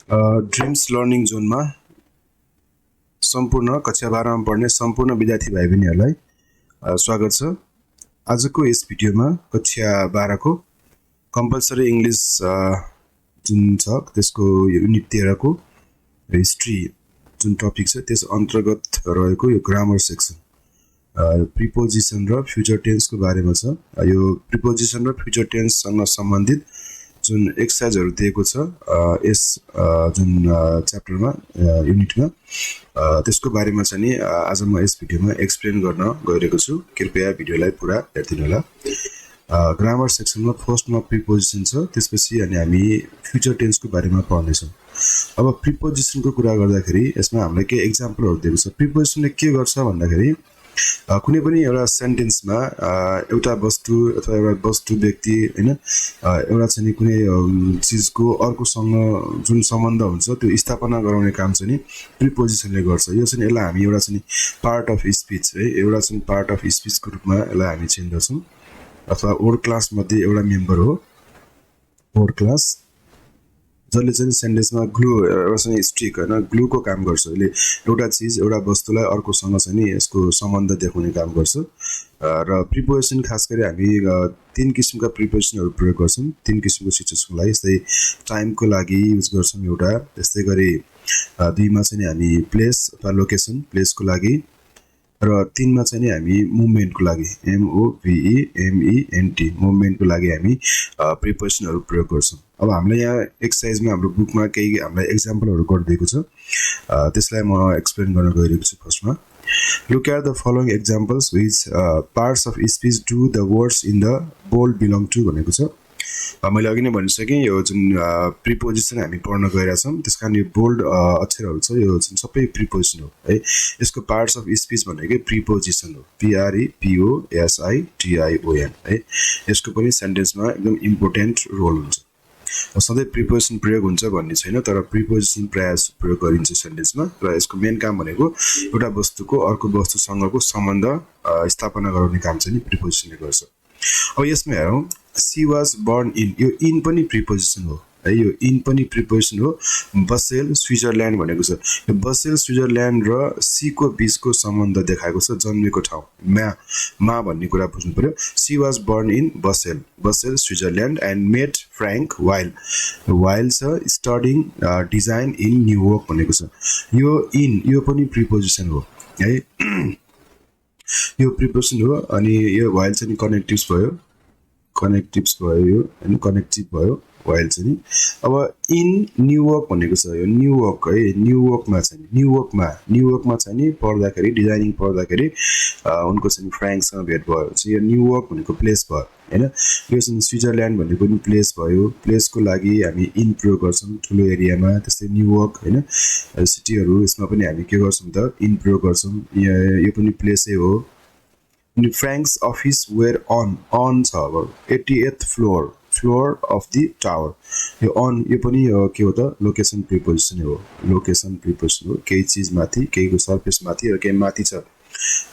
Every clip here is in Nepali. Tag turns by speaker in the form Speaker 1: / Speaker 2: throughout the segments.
Speaker 1: ड्रिम्स लर्निङ जोनमा सम्पूर्ण कक्षा 12 मा पढ्ने सम्पूर्ण विद्यार्थी भाइ बहिनीहरूलाई स्वागत छ। आजको यस भिडियोमा कक्षा 12 को कम्पलसरी इङ्ग्लिस जुन छ त्यसको युनिट 13 को हिस्ट्री जुन टपिक छ त्यस अन्तर्गत रहेको यो ग्रामर सेक्सन प्रिपोजिसन र फ्युचर टेन्सको बारेमा छ। यो प्रिपोजिसन र फ्युचर टेन्ससँग सम्बन्धित जुन एक्सरसाइजहरु दिएको छ यस जुन च्याप्टरमा युनिटमा त्यसको बारेमा चाहिँ नि आज म यस भिडियोमा एक्सप्लेन गर्न गइरहेको छु। कृपया भिडियोलाई पुरा हेर्दिनु होला। ग्रामर सेक्सनमा फर्स्टमा प्रिपोजिसन छ, त्यसपछि अनि हामी फ्युचर टेन्सको बारेमा पढ्ने छौं। अब प्रिपोजिसनको कुरा गर्दाखेरि यसमा हामीले के एक्जाम्पलहरु दिएको छ। प्रिपोजिसनले के गर्छ भन्दाखेरि कुनै पनि एउटा सेन्टेन्समा एउटा वस्तु अथवा एउटा वस्तु व्यक्ति हैन एउटा चाहिँ कुनै चीजको अर्कोसँग जुन सम्बन्ध हुन्छ त्यो स्थापना गराउने काम चाहिँ नि प्रिपोजिसनले गर्छ। यो चाहिँ यसलाई हामी एउटा चाहिँ पार्ट अफ स्पीच है, एउटा चाहिँ पार्ट अफ स्पीचको रूपमा यसलाई हामी चिन्दछौं अथवा वर्ड क्लास मध्ये एउटा मेम्बर हो। वर्ड क्लास जसले चाहिँ सेन्टेन्समा ग्लु एउटा चाहिँ स्टिक हैन ग्लुको काम गर्छ। यसले एउटा चीज एउटा वस्तुलाई अर्कोसँग चाहिँ नि यसको सम्बन्ध देखाउने काम गर्छ। र प्रिपोजिसन खास गरी हामी तीन किसिमका प्रिपोजिसनहरु प्रयोग गर्छौं तीन किसिमको सिचुएसनको लागि। जस्तै टाइमको लागि युज गर्छौं एउटा, त्यस्तै गरी दुईमा चाहिँ हामी प्लेस अथवा लोकेसन प्लेसको लागि, र तीनमा चाहिँ नि हामी मुभमेन्टको लागि MOVEMENT मुभमेन्टको लागि हामी प्रिपोजिसनहरु प्रयोग गर्छौं। अब हामीले यहाँ एक्सरसाइजमा हाम्रो बुकमा केही हामीलाई एक्जाम्पलहरु गरिदिएको छ, त्यसलाई म एक्सप्लेन गर्न गइरहेको छु। फर्स्टमा look at the following examples which parts of speech do the words in the bold belong to भनेको छ। मैले अघि नै भनिसकेँ यो जुन प्रिपोजिसन हामी पढ्न गइरा छौं त्यसकारण यो बोल्ड अक्षरहरु छ यो जुन सबै प्रिपोजिसन हो है। यसको पार्ट्स अफ स्पीच भनेको प्रिपोजिसन हो, PREPOSITION है। यसको पनि सेन्टेन्समा एकदम इम्पोर्टेन्ट रोल हुन्छ। सधैँ प्रिपोजिसन प्रयोग हुन्छ भन्ने छैन, तर प्रिपोजिसन प्राय प्रयोग गरिन्छ सेन्टेन्समा। र यसको मेन काम भनेको एउटा वस्तुको अर्को वस्तुसँगको सम्बन्ध स्थापना गराउने काम चाहिँ प्रिपोजिसनले गर्छ। अब यसमा हेरौं, she was born in, यो इन पनि प्रिपोजिसन हो है। यो इन पनि प्रिपोजिसन हो। बसेल स्विजरल्यान्ड भनेको छ। यो बसेल स्विजरल्यान्ड र सी को बीचको सम्बन्ध देखाएको छ, जन्मेको ठाउँ मा भन्ने कुरा बुझ्नु पर्यो। she was born in बसेल Switzerland and met Frank while छ studying design in New York भनेको छ। यो इन यो पनि प्रिपोजिसन हो है। यो प्रिपोजिसन हो अनि यो while चाहिँ कनेक्टिभ्स भयो यो हैन, कनेक्टिभ भयो while चाहिँ। अब इन न्यूयर्क भनेको छ। यो न्यूयर्क है, न्यूयर्कमा चाहिँ नि पढ्दाखेरि डिजाइनिङ पढ्दाखेरि उनको चाहिँ फ्र्याङ्कसँग भेट भयो। यो न्यूयर्क भनेको प्लेस भयो हैन। यो चाहिँ स्विजरल्यान्ड भनेको पनि प्लेस भयो। प्लेसको लागि हामी इन प्रयोग गर्छौं ठुलो एरियामा, त्यस्तै न्यूयर्क हैन सिटीहरु यसमा पनि हामी के गर्छौं त इन प्रयोग गर्छौं। यो पनि प्लेसै हो। फ्र्याङ्क्स अफिस वेयर अन छ। अब 88th floor of the tower. यो अन यो पनि के हो त लोकेसन प्रिपोजिसन हो। लोकेसन प्रिपोजिसन हो, केही चीज माथि केहीको सरफेस माथि र केही माथि छ,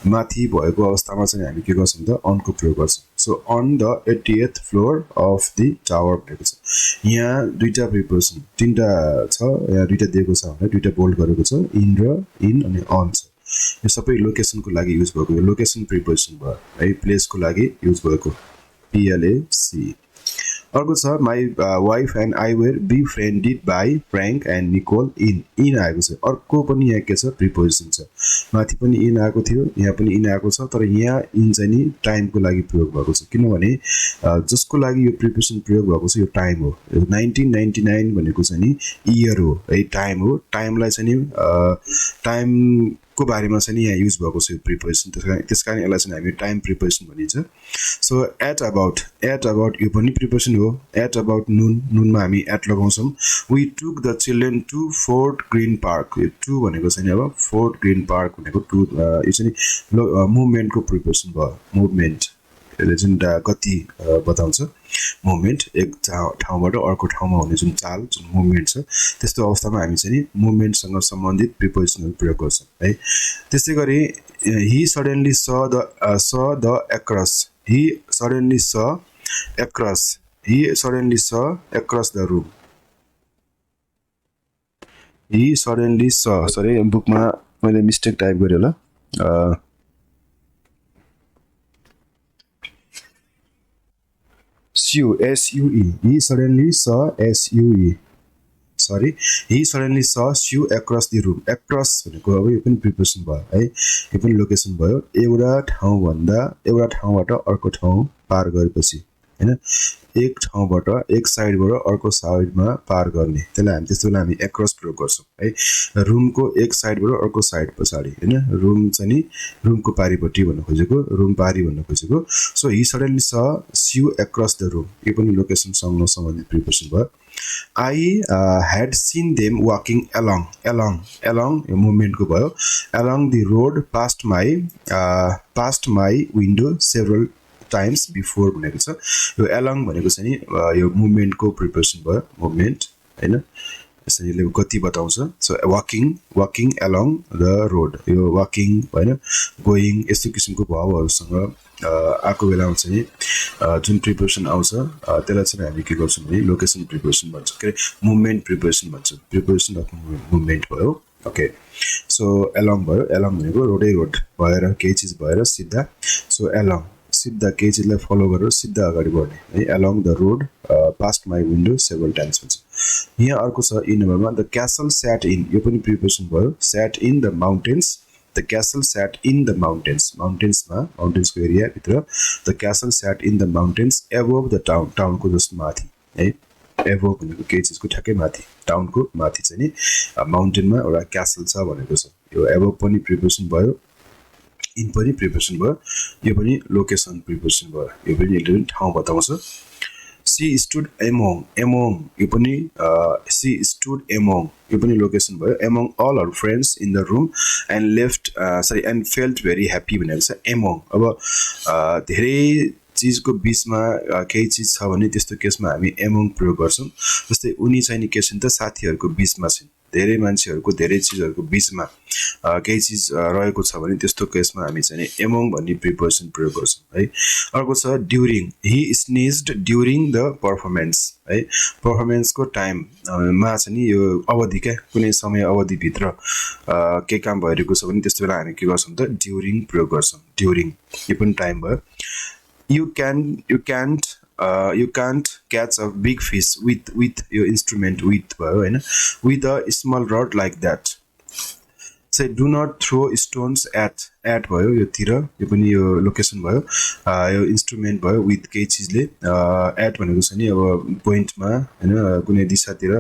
Speaker 1: माथि भएको अवस्थामा चाहिँ हामी के गर्छौं त अनको प्रयोग गर्छौं। So on the 88th floor of the tower भनेको छ। यहाँ दुईटा प्रिपोजिसन तीनटा छ, यहाँ दुईटा दिएको छ भने दुईटा बोल्ड गरेको छ, इन अनि अन छ। यो सबै लोकेसनको लागि युज भएको। यो लोकेसन प्रिपोजिसन भयो है। प्लेसको लागि युज भएको PLAC। अर्को छ my wife and I were befriended by Frank and Nicole in आएको छ। अर्को पनि यहाँ के छ प्रिपोजिसन छ। माथि पनि इन आएको थियो, यहाँ पनि इन आएको छ, तर यहाँ इन चाहिँ नि टाइमको लागि प्रयोग भएको छ। किनभने जसको लागि यो प्रिपोजिसन प्रयोग भएको छ यो टाइम हो। 1999 भनेको चाहिँ नि इयर हो है, टाइम हो। टाइमलाई चाहिँ नि टाइम को बारेमा चाहिँ यहाँ युज भएको छ यो प्रिपोजिसन। त्यसकारण यसलाई चाहिँ हामी टाइम प्रिपोजिसन भनिन्छ। सो एट अबाउट यो पनि प्रिपोजिसन हो। एट अबाउट नुनमा हामी एट लगाउँछौं। We took the children to Fort Greene Park. यो टु भनेको चाहिँ अब फोर्ट ग्रीन पार्क भनेको टु यो चाहिँ मुभमेन्टको प्रिपोजिसन भयो। मुभमेन्ट यसले जुन गति बताउँछ, मुभमेन्ट एक ठाउँबाट अर्को ठाउँमा हुने जुन चाल जुन मुभमेन्ट छ, त्यस्तो अवस्थामा हामी चाहिँ मुभमेन्टसँग सम्बन्धित प्रिपोजिसनहरु प्रयोग गर्छौं है। त्यसै गरी he suddenly saw the across across the room। he suddenly saw, sorry बुकमा मैले मिस्टेक टाइप गरेँ होला sue S-U-E he suddenly saw S-U-E sorry he suddenly saw Sue across the room across भनेको अब यो पनि प्रिपोजिसन भयो है यो पनि लोकेसन भयो एउटा ठाउँबाट अर्को ठाउँ पार गरेपछि हैन एक ठाउँबाट एक साइडबाट अर्को साइडमा पार गर्ने त्यसलाई हामी त्यस्तो बेला हामी एक्रोस प्रयोग गर्छौं है रुमको एक साइडबाट अर्को साइड पछाडी हैन रुम चाहिँ नि रुमको पारीपट्टि भन्न खोजेको रुम पारी भन्न खोजेको सो ही सडनली स स्यु एक्रोस द रुम यो पनि लोकेसन सँग सम्बन्धित प्रिपोजिसन भयो I had seen them walking along यो मुभमेन्ट को भयो along the road past my window several times before भनेको छ यो along भनेको चाहिँ नि यो मुभमेन्ट को प्रिपोजिसन भयो मुभमेन्ट हैन यसले गति बताउँछ so walking along the road यो walking हैन going यस्तो किसिमको भावहरुसँग आको बेलामा चाहिँ जुन प्रिपोजिसन आउँछ त्यसलाई चाहिँ हामी के गर्छौं भने लोकेसन प्रिपोजिसन भन्छ के मुभमेन्ट प्रिपोजिसन भन्छ प्रिपोजिसन अफ मुभमेन्ट भयो ओके सो along भयो along भनेको रोडै रोड भएर केही चीज भएर सिधा सो along सिधा केही चीजलाई फलो गरेर सिधा अगाडि बढ्ने है along the road past my window several times भन्छ यहाँ अर्को छ इ नम्बरमा द क्यासल sat in यो पनि प्रिपोजिसन भयो sat in the mountains the castle sat in the mountains mountains को एरिया भित्र the castle sat in the mountains above the town को जस्तो माथि है above भनेको केही चीजको ठ्याक्कै माथि टाउन को माथि चाहिँ नि माउन्टेनमा एउटा क्यासल छ भनेको छ यो above पनि प्रिपोजिसन भयो इन पनि प्रिपोजिसन भयो यो पनि लोकेसन प्रिपोजिसन भयो यो पनि यसले पनि ठाउँ बताउँछ she stood among यो पनि she stood among यो पनि लोकेसन भयो among all her friends in the room and felt very happy भनेको छ among अब धेरै चीजको बीचमा केही चीज छ भने त्यस्तो केसमा हामी among प्रयोग गर्छौं जस्तै उनी चाहिँ नि के छिन् त साथीहरुको बीचमा छिन् धेरै मान्छेहरुको धेरै चीजहरुको बीचमा केही चीज रहेको छ भने त्यस्तो केसमा हामी चाहिँ नि among भन्ने प्रिपोजिसन प्रयोग गर्छौं है अर्को छ during he sneezed during the performance है परफर्मेन्स को टाइम मा चाहिँ नि यो अवधि के कुनै समय अवधि भित्र के काम भइरहेको छ भने त्यस्तो बेला हामी के गर्छौं त during प्रयोग गर्छौं during यो पनि टाइम भयो you can't catch a big fish with your instrument with भयो हैन with a small rod like that say do not throw stones at भयो यो तिर यो पनि यो लोकेसन भयो यो इन्स्ट्रुमेन्ट भयो विथ केही चीजले at भनेको छ नि अब पोइन्टमा हैन कुनै दिशातिर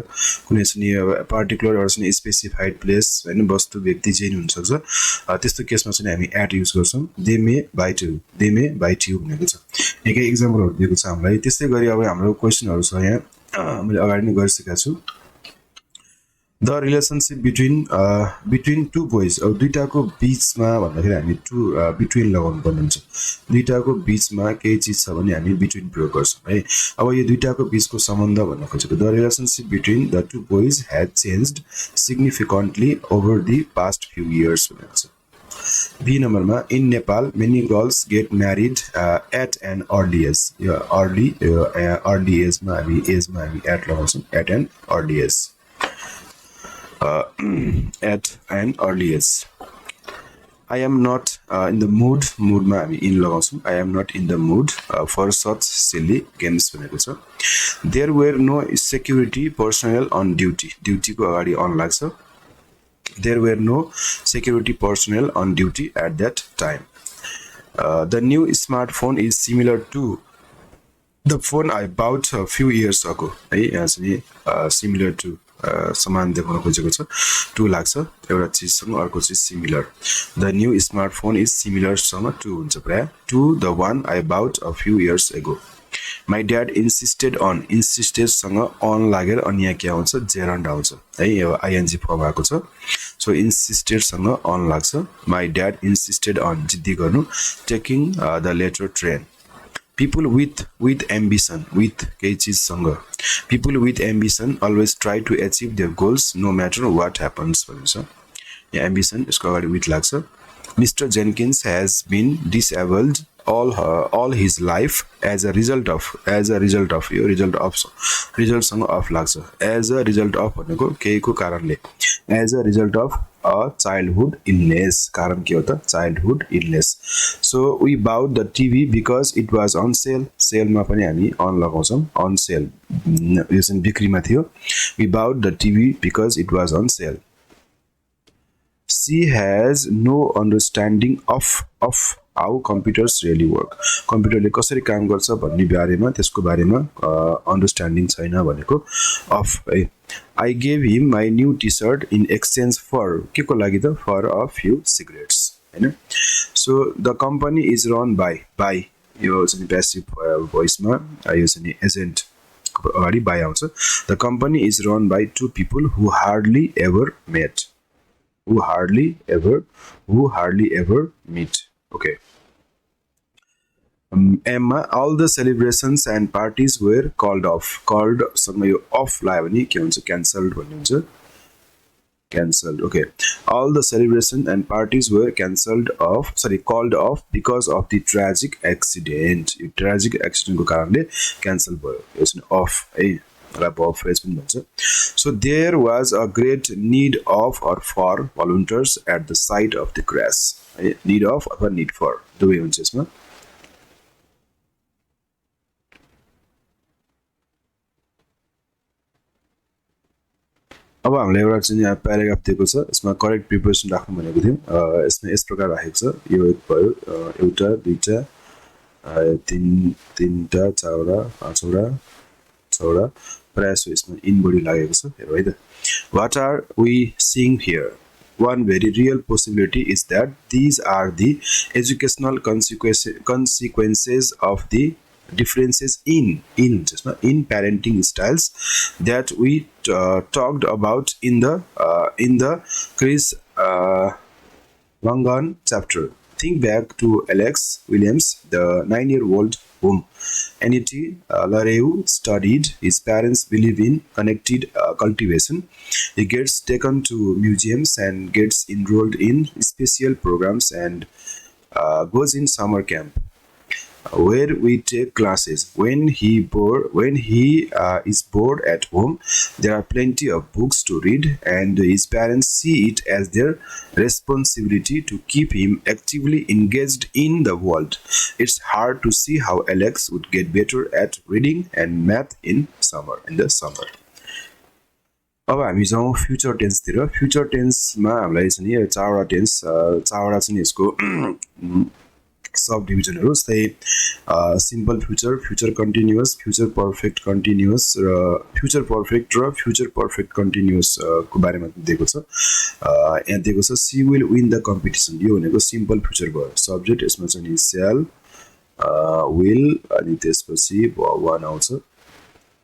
Speaker 1: कुनै छ नि पार्टिकुलर अर छ नि स्पेसिफाइड प्लेस हैन वस्तु व्यक्ति चाहिँ हुन सक्छ त्यस्तो केसमा चाहिँ हामी at युज गर्छौं they may bite you भनेको छ एकै एक्जाम्पलहरु दिएको छ हामीलाई त्यसै गरी अब हाम्रो क्वेशनहरु छ यहाँ मैले अगाडि नै गरिसकेको छु the relationship between two boys अब दुईटाको बीचमा भन्दाखेरि हामी between लगाउनु पर्ने हुन्छ दुईटाको बीचमा केही चीज छ भने हामी between प्रयोग गर्छौं है अब यो दुईटाको बीचको सम्बन्ध भन्न खोजेको the relationship between the two boys had changed significantly over the past few years भनेको छ B नम्बरमा in Nepal many girls get married at an early age यो early age मा हामी at लगाउँछौं at an early age at an early age I am not in the mood मा हामी in लगाउँछौं I am not in the mood for such silly games भनेको छ there were no security personnel on duty को अगाडि on लाग्छ there were no security personnel on duty at that time the new smartphone is similar to the phone I bought a few years ago है यहाँ चाहिँ similar to समान देखाउन खोजेको छ टु लाग्छ एउटा चीजसँग अर्को चीज similar the new smartphone is similar सँग टु हुन्छ प्राय to the one I bought a few years ago my dad insisted सँग अन लागेर अनि यहाँ के आउँछ जेरन्ड आउँछ है यो आइएनजी फर्म आएको छ सो इन्सिस्टेड सँग अन लाग्छ माई ड्याड इन्सिस्टेड अन जिद्दी गर्नु taking the later train people with ambition with केही चीज सँग people with ambition always try to achieve their goals no matter what happens भन्छ यहाँ ambition यसको अगाडि with लाग्छ Mr. Jenkins has been disabled all his life as a result of यो result सँग of लाग्छ as a result of भनेको केहीको कारणले as a result of a childhood illness. कारण के हो त childhood illness. So we bought the TV because it was on sale. Sale मा पनि हामी on लगाउँछौं. On sale यो चाहिँ बिक्रीमा थियो. We bought the TV because it was on sale. She has no understanding of how computers really work. कम्प्युटरले कसरी काम गर्छ भन्ने बारेमा त्यसको बारेमा अन्डरस्ट्यान्डिङ छैन भनेको of है. I gave him my new t-shirt in exchange for के को लागि त for a few cigarettes हैन. So the company is run by यो चाहिँ passive voice मा यो चाहिँ agent अगाडि by आउँछ. The company is run by two people who hardly ever met. Who hardly ever meet. Okay. Emma, all the celebrations and parties were called off. Called सँग यो off लायो भने के हुन्छ cancelled भन्ने हुन्छ. Cancelled. Okay. All the celebrations and parties were called off because of the tragic accident. यो tragic accident को कारणले cancel भयो. यो चाहिँ off है. So there was a great need of or for volunteers at the site of the crash. Need of or need for. दुवै हुन्छ यसमा. अब हामीले एउटा चाहिँ यहाँ प्याराग्राफ दिएको छ. यसमा करेक्ट प्रिपोजिसन राख्नु भनेको थियौं. यसमा यस प्रकार राखेको छ. यो एक भयो, एउटा, दुईटा, तीनटा, चारवटा, पाँचवटा, छवटा. प्रायः सो यसमा इन बडी लागेको छ. हेरौ है त. What are we seeing here? One very real possibility is that these are the educational consequences of the differences in parenting styles that we talked about in the Chris Wangan chapter. Think back to Alex Williams, the 9-year-old whom Anity Lareu studied. His parents believe in connected cultivation. He gets taken to museums and gets enrolled in special programs and goes in summer camp where we take classes. When he is bored at home, there are plenty of books to read, and his parents see it as their responsibility to keep him actively engaged in the world. It's hard to see how Alex would get better at reading and math in the summer. अब हामी जाउँ फ्युचर टेन्स तिर. फ्युचर टेन्समा हामीलाई चाहिँ चारवटा टेन्स, चारवटा चाहिँ यसको सब डिभिजनहरु. जस्तै simple future, future continuous, future perfect continuous र फ्युचर पर्फेक्ट कन्टिन्युअस को बारेमा दिएको छ. यहाँ दिएको छ she will win the competition. यो भनेको सिम्पल फ्युचर भयो. सब्जेक्ट यसमा चाहिँ स्याल, विल अनि त्यसपछि वान आउँछ.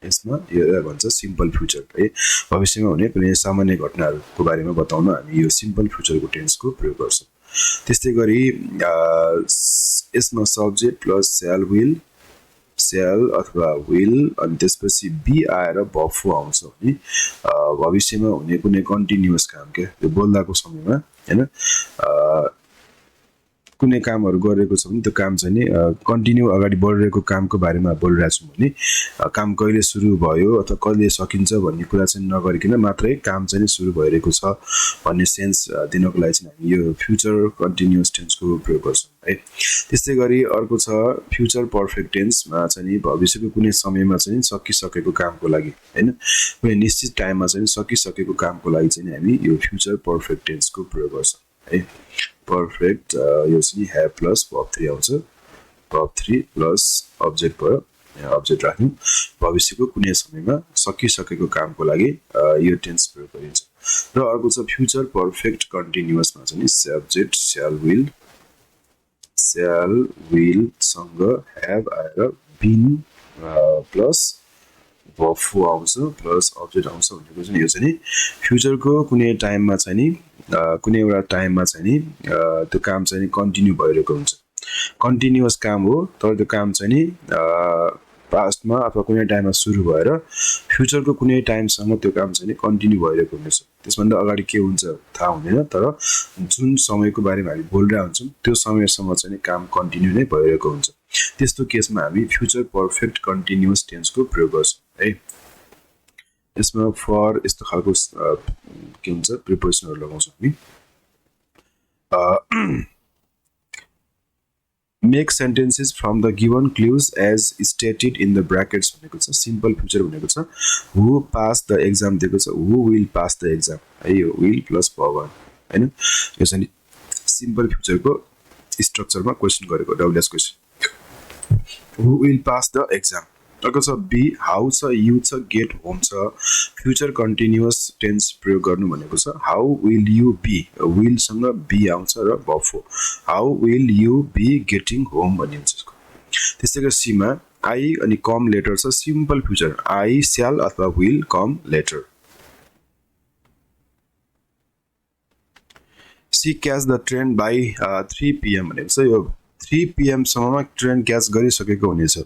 Speaker 1: यसमा यो भन्छ सिम्पल फ्युचर है. भविष्यमा हुने कुनै सामान्य घटनाहरुको बारेमा बताउन हामी यो सिम्पल फ्युचरको टेन्सको प्रयोग गर्छौं. त्यस्तै गरी यसमा सब्जेक्ट प्लस स्याल, विल, स्याल अथवा विल अनि त्यसपछि बी आएर बफो आउँछ भने भविष्यमा हुने कुनै कन्टिन्युअस काम के त्यो बोल्दाको समयमा हैन कुनै कामहरु गरिरहेको छ भने त्यो काम चाहिँ नि कन्टिन्यू अगाडि बढिरहेको कामको बारेमा बोलिरहेको छु भने काम कहिले सुरु भयो अथवा कहिले सकिन्छ भन्ने कुरा चाहिँ नगरिकिन मात्रै काम चाहिँ सुरु भइरहेको छ भन्ने सेन्स दिनको लागि चाहिँ हामी यो फ्युचर कन्टिन्युअस टेन्सको प्रयोग गर्छौं है. त्यस्तै गरी अर्को छ फ्युचर पर्फेक्ट टेन्समा चाहिँ नि भविष्यको कुनै समयमा चाहिँ सकिसकेको कामको लागि हैन कुनै निश्चित टाइममा चाहिँ सकिसकेको कामको लागि चाहिँ हामी यो फ्युचर पर्फेक्ट टेन्सको प्रयोग गर्छौं है. पर्फेक्ट यो चाहिँ have प्लस verb 3 आउँछ. verb 3 प्लस अब्जेक्ट भयो. यहाँ अब्जेक्ट राख्नु. भविष्यको कुनै समयमा सकिसकेको कामको लागि यो टेन्स प्रयोग गरिन्छ. र अर्को छ फ्युचर पर्फेक्ट कन्टिन्युअसमा चाहिँ सब्जेक्ट shall will सँग have आएर been प्लस verb 4 आउँछ प्लस अब्जेक्ट आउँछ भनेको चाहिँ यो चाहिँ नि फ्युचरको कुनै टाइममा चाहिँ नि कुनै एउटा टाइममा चाहिँ नि त्यो काम चाहिँ नि कन्टिन्यू भइरहेको हुन्छ. कन्टिन्युअस काम हो तर त्यो काम चाहिँ नि पास्टमा अथवा कुनै टाइममा सुरु भएर फ्युचरको कुनै टाइमसम्म त्यो काम चाहिँ नि कन्टिन्यू भइरहेको हुन्छ. त्यसभन्दा अगाडि के हुन्छ थाहा हुँदैन तर जुन समयको बारेमा हामी बोलिरहेका हुन्छौं त्यो समयसम्म चाहिँ नि काम कन्टिन्यू नै भइरहेको हुन्छ. त्यस्तो केसमा हामी फ्युचर पर्फेक्ट कन्टिन्युअस टेन्सको प्रयोग गर्छौं है. यसमा फर यस्तो खालको के हुन्छ प्रिपोजिसनहरु लगाउँछौं हामी Make sentences from the given clues as stated in the brackets भनेको छ simple future भनेको छ who passed the exam दिएको छ who will pass the exam है यो will plus verb हैन यो चाहिँ simple future को structure मा क्वेशन गरेको WS question who will pass the exam अर्को छ be how छ you छ get home छ future continuous tense प्रयोग गर्नु भनेको छ how will you be will सँग be आउँछ र verb हो how will you be getting home भन्ने हुन्छ यसको त्यसैगरी C मा I अनि come later छ simple future I shall अथवा will come later C catch the train by 3 pm भनेको छ यो 3 pm सम्ममा ट्रेन क्याच गरिसकेको हुनेछ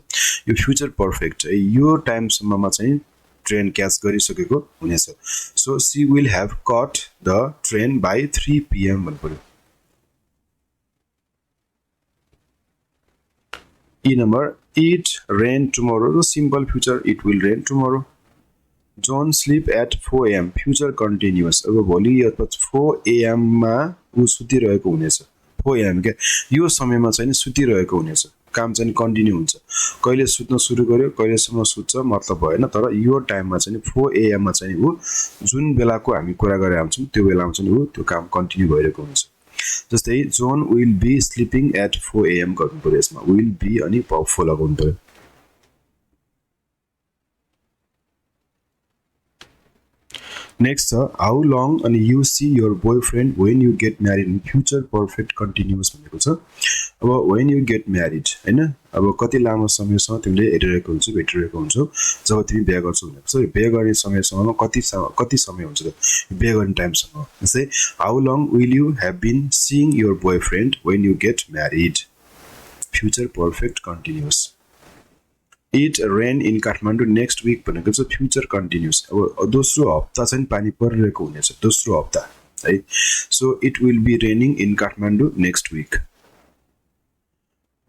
Speaker 1: यो फ्युचर पर्फेक्ट है यो टाइम सम्ममा चाहिँ ट्रेन क्याच गरिसकेको हुनेछ so she will have caught the train by 3 pm भन्नुपर्यो ई number it rain tomorrow simple future it will rain tomorrow John sleep at 4 am future continuous अब भोलि 4 am मा उ सुतिरहेको हुनेछ 4 am के यो समयमा चाहिँ सुतिरहेको हुनेछ काम चाहिँ कन्टिन्यू हुन्छ कहिले सुत्न सुरु गर्यो कहिलेसम्म सुत्छ मतलब भएन तर यो टाइममा चाहिँ 4 am मा चाहिँ उ जुन बेलाको हामी कुरा गरे आउँछौं त्यो बेलामा चाहिँ उ त्यो काम कन्टिन्यू भइरहेको हुन्छ जस्तै John will be sleeping at 4 am गर्नु पर्यो यसमा will be अनि verb लगाउनु पर्यो Next, how long and you see your boyfriend when you get married in future perfect continuous भनेको छ अब when you get married हैन अब कति लामो समयसम्म तिमीले हेरिरहेको हुन्छ भेटिरहेको हुन्छ जब तिमी बिहे गर्छौ भनेको छ बिहे गर्ने समयसम्म कति समय हुन्छ त बिहे गर्ने टाइमसम्म जस्तै how long will you have been seeing your boyfriend when you get married future perfect continuous It rain in Kathmandu next week भनेको छ फ्युचर कन्टिन्युअस अब दोस्रो हप्ता चाहिँ पानी परिरहेको हुनेछ दोस्रो हप्ता है so it will be raining in Kathmandu next week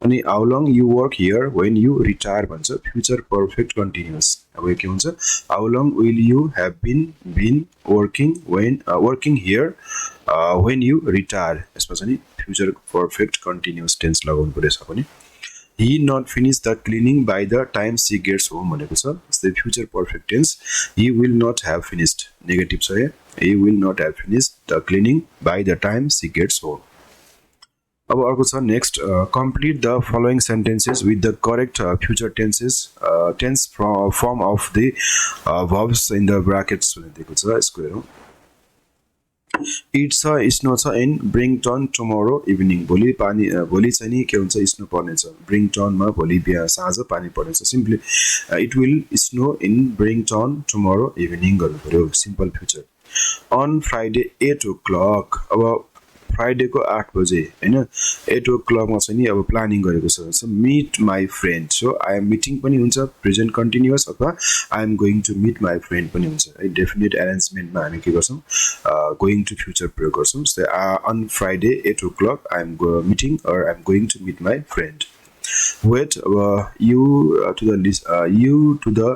Speaker 1: अनि how long you work here when you retire भन्छ फ्युचर पर्फेक्ट कन्टिन्युअस अब के हुन्छ how long will you have been working here when you retire यसमा चाहिँ फ्युचर पर्फेक्ट कन्टिन्युअस टेन्स लगाउनु पर्छ पनि He not finish the cleaning by the time she gets home भनेको छ जस्तै future perfect tense he will not have finished negative छ यहाँ he will not have finished the cleaning by the time she gets home अब अर्को छ next complete the following sentences with the correct future tenses tense form of the verbs in the brackets भनेको छ यसको हेरौँ It's a snow in Brington tomorrow evening. भोलि चाहिँ नि के हुन्छ स्नो पर्नेछ Brington मा भोलि साँझ पानी पर्नेछ simply it will snow in Brington tomorrow evening गर्नु पर्यो simple future on Friday 8 o'clock अब फ्राइडे को 8 बजे हैन 8 o'clock मा चाहिँ नि अब प्लानिङ गरेको छ so meet my friend so I am meeting पनि हुन्छ प्रेजेन्ट कन्टिन्युअस अथवा I am going to meet my friend पनि हुन्छ है डेफिनेट अरेन्जमेन्टमा हामी के गर्छौं गोइङ टु फ्युचर प्रयोग गर्छौं so on Friday 8 o'clock I am meeting or I am going to meet my friend wait you to the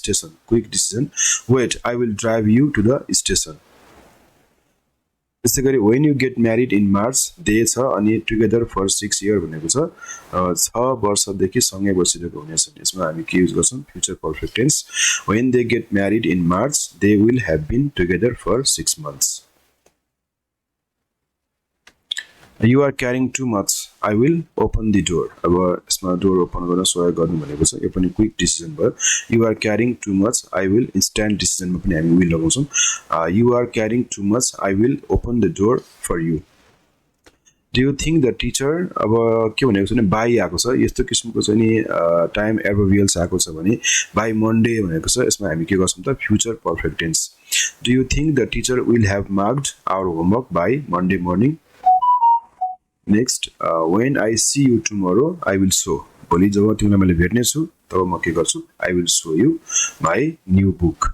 Speaker 1: station quick decision wait I will drive you to the station त्यसैगरी when you get married in March they छ अनि together for 6 years भनेको छ 6 वर्षदेखि सँगै बसिरहेको हुनेछ यसमा हामी के युज गर्छौं future perfect tense when they get married in March they will have been together for 6 months You are carrying too much. I will open the door. अब यसमा डोर ओपन गर्न सहयोग गर्नु भनेको छ यो पनि क्विक डिसिजन भयो You are carrying too much. I will instant decision मा पनि हामी will लगाउँछौं You are carrying too much. I will open the door for you. Do you think the teacher अब के भनेको छ भने by आको छ यस्तो किसिमको चाहिँ नि टाइम एडभर्बियल्स आको छ भने by Monday भनेको छ यसमा हामी के गर्छौं त future perfect tense Do you think the teacher will have marked our homework by Monday morning? Next, when I see you tomorrow, I will show. भोलि जब तिमीलाई मैले भेट्ने छु तब म के गर्छु I will show you my new book.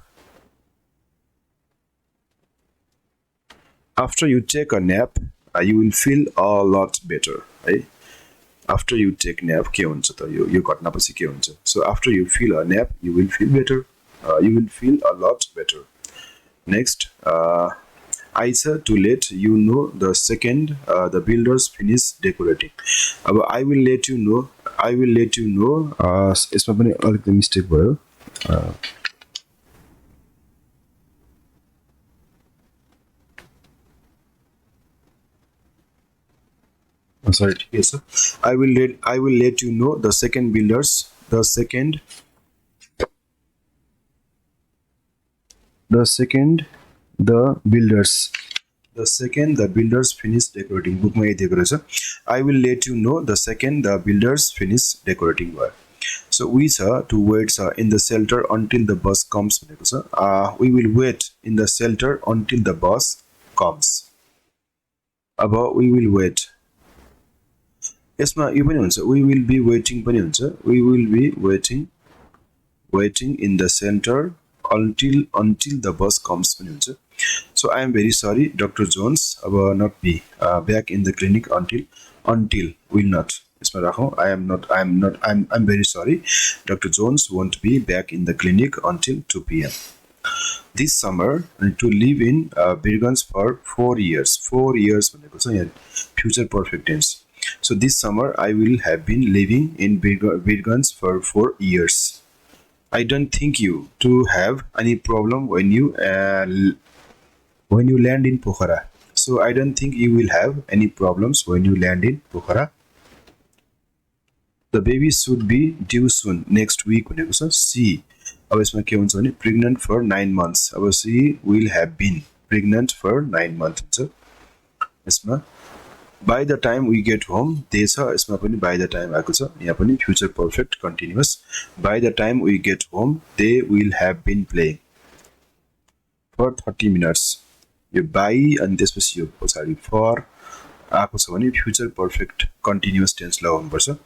Speaker 1: After you take a nap, you will feel a lot better. है After you take nap के हुन्छ त यो घटनापछि के हुन्छ So after you feel a nap, you will feel better. you will feel a lot better. Next, I said to let you know the second the builders finish decorating. I will let you know. यसमा पनि अलिकति मिस्टेक भयो. Sorry, yes, sir. I will let you know the second builders finish decorating. Book ma दिएको रहेछ. I will let you know the second the builders finish decorating भयो. So we to wait in the shelter until the bus comes भनेको छ. We will wait in the shelter until the bus comes. अब we will wait. यसमा यो पनि हुन्छ. We will be waiting पनि हुन्छ. We will be waiting in the shelter until the bus comes पनि हुन्छ. So I am very sorry, Dr. Jones not be back in the clinic until will not. I'm very sorry, Dr. Jones won't be back in the clinic until 2 p.m. This summer to live in Birgans for 4 years. 4 years future perfect tense. So this summer I will have been living in Birgans for 4 years. I don't think you to have any problem when you land in Pokhara. So I don't think you will have any problems when you land in Pokhara. The baby should be due soon, next week. She अब यसमा के हुन्छ भने pregnant for 9 months. अब she will have been pregnant for 9 months हुन्छ. यसमा by the time we get home they छ. यसमा पनि by the time आएको छ. यहाँ पनि future perfect continuous. By the time we get home they will have been playing for 30 minutes. यो by अनि त्यसपछि यो पछाडी for आएको छ भने future perfect continuous tense लगाउनु पर्छ.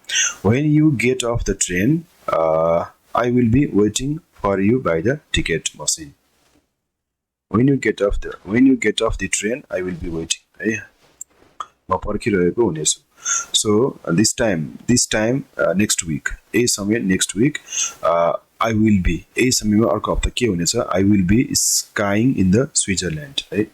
Speaker 1: When you get off the train I will be waiting for you by the ticket machine. When you get off the train I will be waiting. है म पर्खिरहेको हुनेछु. So this time next week. ए समय next week I will be. ए समयमा अर्को हप्ता के हुनेछ? I will be skiing in the Switzerland. है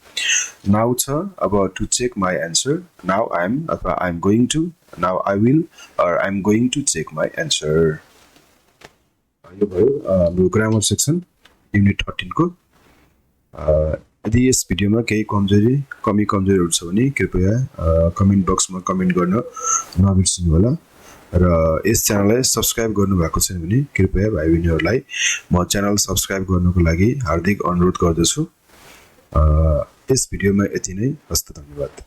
Speaker 1: now छ अब to check my answer. Now I'm going to. Now I will or I'm going to check my answer. यो भयो हाम्रो ग्रामर सेक्सन युनिट 13 को. यदि यस भिडियोमा केही कमी कमजोरीहरु छ भने कृपया कमेन्ट बक्समा कमेन्ट गर्न नबिर्सनु होला. र यस च्यानललाई सब्स्क्राइब गर्नु भएको छैन भने कृपया भाइ बहिनीहरुलाई म च्यानल सब्स्क्राइब गर्नको लागि हार्दिक अनुरोध गर्दछु. यस भिडियोमा यति नै. हस्त धन्यवाद.